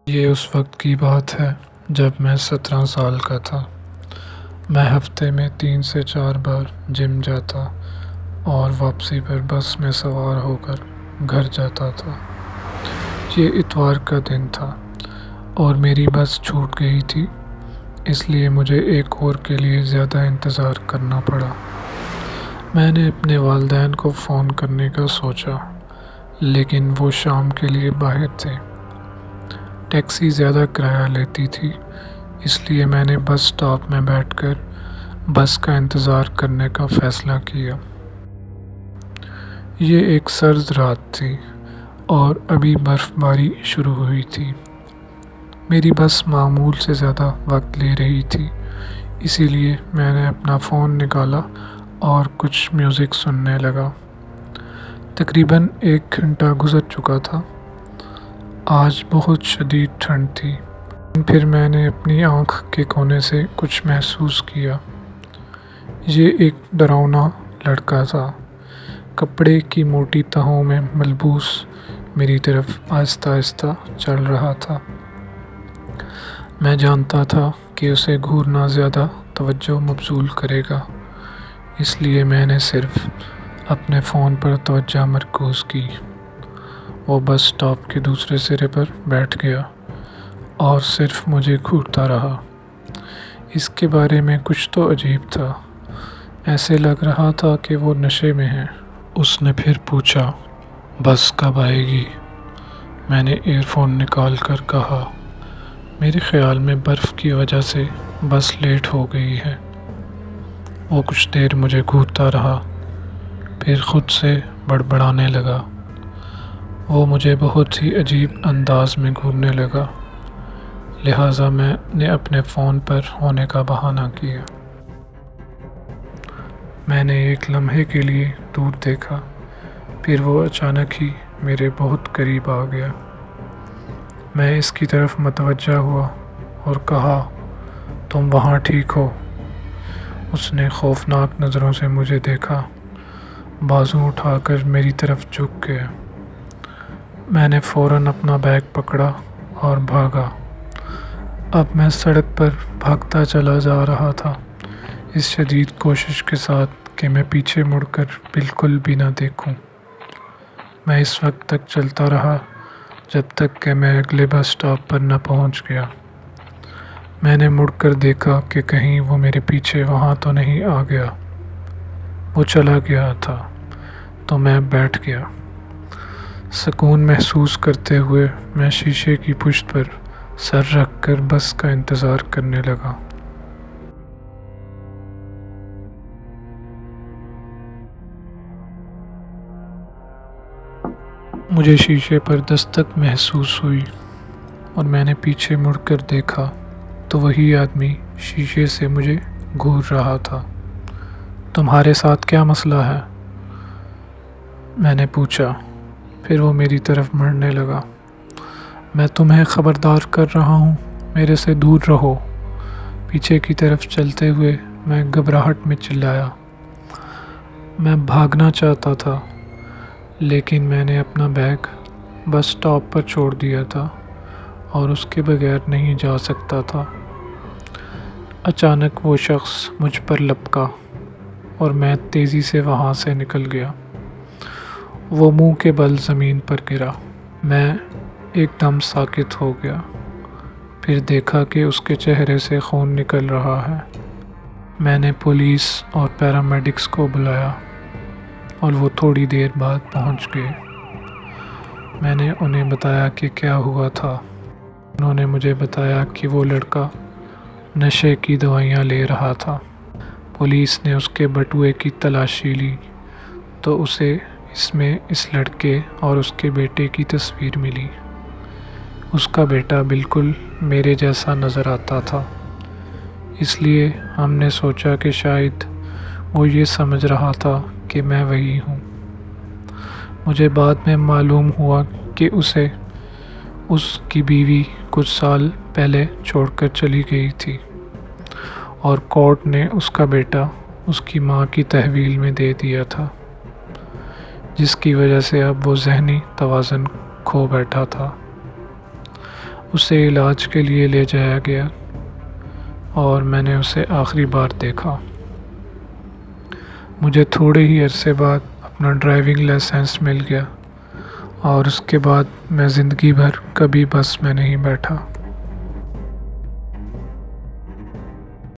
یہ اس وقت کی بات ہے جب میں 17 سال کا تھا۔ میں ہفتے میں 3 سے 4 بار جم جاتا اور واپسی پر بس میں سوار ہو کر گھر جاتا تھا۔ یہ اتوار کا دن تھا اور میری بس چھوٹ گئی تھی، اس لیے مجھے ایک اور کے لیے زیادہ انتظار کرنا پڑا۔ میں نے اپنے والدین کو فون کرنے کا سوچا، لیکن وہ شام کے لیے باہر تھے۔ ٹیکسی زیادہ کرایہ لیتی تھی، اس لیے میں نے بس اسٹاپ میں بیٹھ کر بس کا انتظار کرنے کا فیصلہ کیا۔ یہ ایک سرد رات تھی اور ابھی برف باری شروع ہوئی تھی۔ میری بس معمول سے زیادہ وقت لے رہی تھی، اسی لیے میں نے اپنا فون نکالا اور کچھ میوزک سننے لگا۔ تقریباً 1 گھنٹہ گزر چکا تھا۔ آج بہت شدید ٹھنڈ تھی۔ پھر میں نے اپنی آنکھ کے کونے سے کچھ محسوس کیا۔ یہ ایک ڈراؤنا لڑکا تھا، کپڑے کی موٹی تہوں میں ملبوس، میری طرف آہستہ آہستہ چل رہا تھا۔ میں جانتا تھا کہ اسے گھورنا زیادہ توجہ مبذول کرے گا، اس لیے میں نے صرف اپنے فون پر توجہ مرکوز کی۔ وہ بس اسٹاپ کے دوسرے سرے پر بیٹھ گیا اور صرف مجھے گھورتا رہا۔ اس کے بارے میں کچھ تو عجیب تھا، ایسے لگ رہا تھا کہ وہ نشے میں ہے۔ اس نے پھر پوچھا، بس کب آئے گی؟ میں نے ایئر فون نکال کر کہا، میرے خیال میں برف کی وجہ سے بس لیٹ ہو گئی ہے۔ وہ کچھ دیر مجھے گھورتا رہا، پھر خود سے بڑبڑانے لگا۔ وہ مجھے بہت ہی عجیب انداز میں گھورنے لگا، لہٰذا میں نے اپنے فون پر ہونے کا بہانہ کیا۔ میں نے ایک لمحے کے لیے دور دیکھا، پھر وہ اچانک ہی میرے بہت قریب آ گیا۔ میں اس کی طرف متوجہ ہوا اور کہا، تم وہاں ٹھیک ہو؟ اس نے خوفناک نظروں سے مجھے دیکھا، بازو اٹھا کر میری طرف جھک گیا۔ میں نے فوراً اپنا بیگ پکڑا اور بھاگا۔ اب میں سڑک پر بھاگتا چلا جا رہا تھا، اس شدید کوشش کے ساتھ کہ میں پیچھے مڑ کر بالکل بھی نہ دیکھوں۔ میں اس وقت تک چلتا رہا جب تک کہ میں اگلے بس اسٹاپ پر نہ پہنچ گیا۔ میں نے مڑ کر دیکھا کہ کہیں وہ میرے پیچھے وہاں تو نہیں آ گیا۔ وہ چلا گیا تھا تو میں بیٹھ گیا۔ سکون محسوس کرتے ہوئے میں شیشے کی پشت پر سر رکھ کر بس کا انتظار کرنے لگا۔ مجھے شیشے پر دستک محسوس ہوئی اور میں نے پیچھے مڑ کر دیکھا تو وہی آدمی شیشے سے مجھے گھور رہا تھا۔ تمہارے ساتھ کیا مسئلہ ہے؟ میں نے پوچھا۔ پھر وہ میری طرف مڑنے لگا۔ میں تمہیں خبردار کر رہا ہوں، میرے سے دور رہو۔ پیچھے کی طرف چلتے ہوئے میں گھبراہٹ میں چلایا۔ میں بھاگنا چاہتا تھا، لیکن میں نے اپنا بیگ بس اسٹاپ پر چھوڑ دیا تھا اور اس کے بغیر نہیں جا سکتا تھا۔ اچانک وہ شخص مجھ پر لپکا اور میں تیزی سے وہاں سے نکل گیا۔ وہ منہ کے بل زمین پر گرا۔ میں ایک دم ساکت ہو گیا، پھر دیکھا کہ اس کے چہرے سے خون نکل رہا ہے۔ میں نے پولیس اور پیرامیڈکس کو بلایا اور وہ تھوڑی دیر بعد پہنچ گئے۔ میں نے انہیں بتایا کہ کیا ہوا تھا۔ انہوں نے مجھے بتایا کہ وہ لڑکا نشے کی دوائیاں لے رہا تھا۔ پولیس نے اس کے بٹوے کی تلاشی لی تو اسے اس میں اس لڑکے اور اس کے بیٹے کی تصویر ملی۔ اس کا بیٹا بالکل میرے جیسا نظر آتا تھا، اس لیے ہم نے سوچا کہ شاید وہ یہ سمجھ رہا تھا کہ میں وہی ہوں۔ مجھے بعد میں معلوم ہوا کہ اسے اس کی بیوی کچھ سال پہلے چھوڑ کر چلی گئی تھی اور کورٹ نے اس کا بیٹا اس کی ماں کی تحویل میں دے دیا تھا، جس کی وجہ سے اب وہ ذہنی توازن کھو بیٹھا تھا۔ اسے علاج کے لیے لے جایا گیا اور میں نے اسے آخری بار دیکھا۔ مجھے تھوڑے ہی عرصے بعد اپنا ڈرائیونگ لائسنس مل گیا اور اس کے بعد میں زندگی بھر کبھی بس میں نہیں بیٹھا۔